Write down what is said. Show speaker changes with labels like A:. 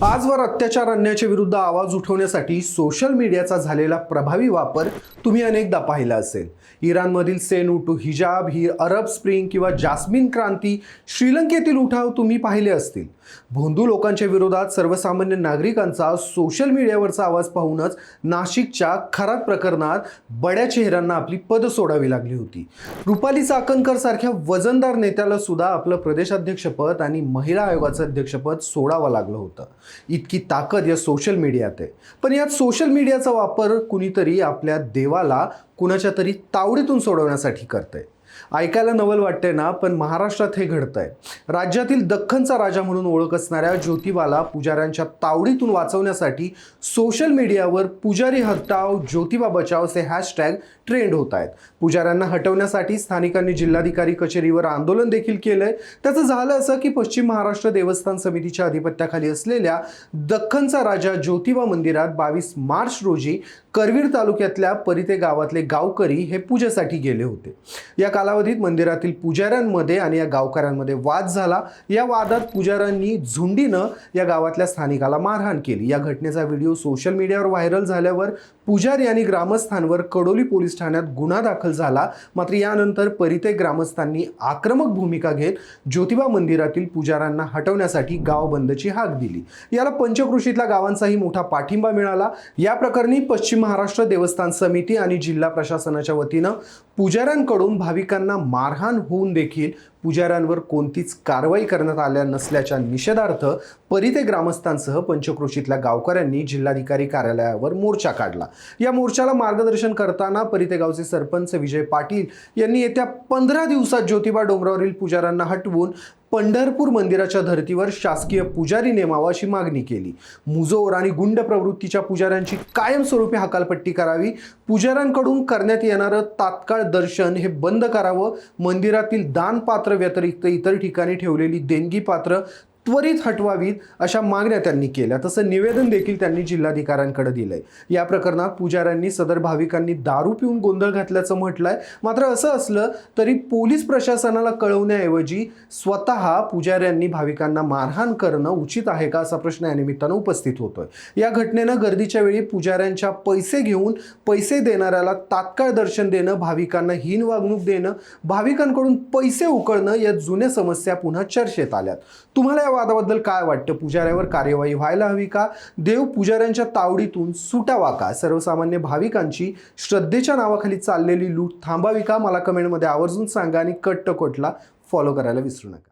A: आजवर अत्याचार अन्यायाच्या विरुद्ध आवाज उठवण्यासाठी सोशल मीडियाचा झालेला प्रभावी वापर तुम्ही अनेकदा पाहिला असेल। इराणमधील सेनू टू हिजाब ही अरब स्प्रिंग किंवा जास्मिन क्रांती, श्रीलंकेतील उठाव तुम्ही पाहिले असतील। भोंदू लोकांच्या विरोधात सर्वसामान्य नागरिकांचा सोशल मीडियावरचा आवाज पाहूनच नाशिकच्या खरात प्रकरणात बड्या चेहऱ्यांना आपली पद सोडावी लागली होती। रुपाली चाकणकर सारख्या वजनदार नेत्याला सुद्धा आपलं प्रदेशाध्यक्षपद आणि महिला आयोगाचं अध्यक्षपद सोडावं लागलं होतं। इतकी ताकद या सोशल मीडियात आहे। पण यात सोशल मीडियाचा वापर कुणीतरी आपल्या देवाला कुणाच्या तरी तावडीतून सोडवण्यासाठी करतंय। ऐकायला नवल वाटते ना, पण महाराष्ट्रात हे घडतंय। राज्यातील दख्खनचा राजा म्हणून ओळख असणाऱ्या ज्योतिबाला पुजाऱ्यांच्या तावडीतून वाचवण्यासाठी सोशल मीडियावर पुजारी हटाव ज्योतिबा बचाव असे हॅशटॅग ट्रेंड होत आहेत। पुजाऱ्यांना हटवण्यासाठी स्थानिकांनी जिल्हाधिकारी कचेरीवर आंदोलन देखील केलंय। त्याचं झालं असं की पश्चिम महाराष्ट्र देवस्थान समितीच्या अधिपत्याखाली असलेल्या दख्खनचा राजा ज्योतिबा मंदिरात 22 मार्च रोजी करवीर तालुक्यातल्या परिते गावातले गावकरी हे पूजेसाठी गेले होते। या कालावधीत मंदिरातील पुजाऱ्यांमध्ये आणि या गावकऱ्यांमध्ये वाद झाला। या वादात पुजाऱ्यांनी झुंडीनं या गावातल्या स्थानिकाला मारहाण केली। या घटनेचा व्हिडिओ सोशल मीडियावर व्हायरल झाल्यावर पुजारी आणि ग्रामस्थांवर कडोली पोलीस ठाण्यात गुन्हा दाखल झाला। मात्र यानंतर परिते ग्रामस्थांनी आक्रमक भूमिका घेत ज्योतिबा मंदिरातील पुजाऱ्यांना हटवण्यासाठी गाव बंदची हाक दिली। याला पंचक्रोशीतल्या गावांचाही मोठा पाठिंबा मिळाला। या प्रकरणी पश्चिम महाराष्ट्र देवस्थान समिती आणि जिल्हा प्रशासनाच्या वतीनं पुजाऱ्यांकडून भाविकांना मारहाण होऊन देखील पुजाऱ्यांवर कोणतीच कारवाई करण्यात आल्या नसल्याच्या निषेधार्थ परिते ग्रामस्थांसह पंचक्रोशीतल्या गावकऱ्यांनी जिल्हाधिकारी कार्यालयावर मोर्चा काढला। या मोर्चाला मार्गदर्शन करताना परिते गावचे सरपंच विजय पाटील यांनी येत्या 15 दिवसात ज्योतिबा डोंगरावरील पुजाऱ्यांना हटवून पंढरपूर मंदिराच्या धर्तीवर शासकीय पुजारी नेमावा अशी मागणी केली। मुजोर आणि गुंड प्रवृत्तीच्या पुजाऱ्यांची कायमस्वरूपी हकालपट्टी करावी। पुजाऱ्यांकडून करण्यात येणारं तात्काळ दर्शन हे बंद करावं। मंदिरातील दानपात्र व्यतिरिक्त इतर ठिकाणी ठेवलेली देणगी पात्र त्वरित हटवावीत अशा मागण्या त्यांनी केल्या। तसं निवेदन देखील त्यांनी जिल्हाधिकाऱ्यांकडे दिलंय। या प्रकरणात पुजाऱ्यांनी सदर भाविकांनी दारू पिऊन गोंधळ घातल्याचं म्हटलंय। मात्र असं असलं तरी पोलीस प्रशासनाला कळवण्याऐवजी स्वतः पुजाऱ्यांनी भाविकांना मारहाण करणं उचित आहे का असा प्रश्न या निमित्तानं उपस्थित होतोय। या घटनेनं गर्दीच्या वेळी पुजाऱ्यांच्या पैसे घेऊन पैसे देणाऱ्याला तात्काळ दर्शन देणं, भाविकांना हीन वागणूक देणं, भाविकांकडून पैसे उकळणं या जुन्या समस्या पुन्हा चर्चेत आल्यात। तुम्हाला या वादाबद्दल काय वाटतं? पुजाऱ्यावर कार्यवाही व्हायला हवी का? देव पुजाऱ्यांच्या तावडीतून सुटावा का? सर्वसामान्य भाविकांची श्रद्धेच्या नावाखाली चाललेली लूट थांबावी का? मला कमेंटमध्ये आवर्जून सांगा आणि कट टू कटला फॉलो करायला विसरू नका।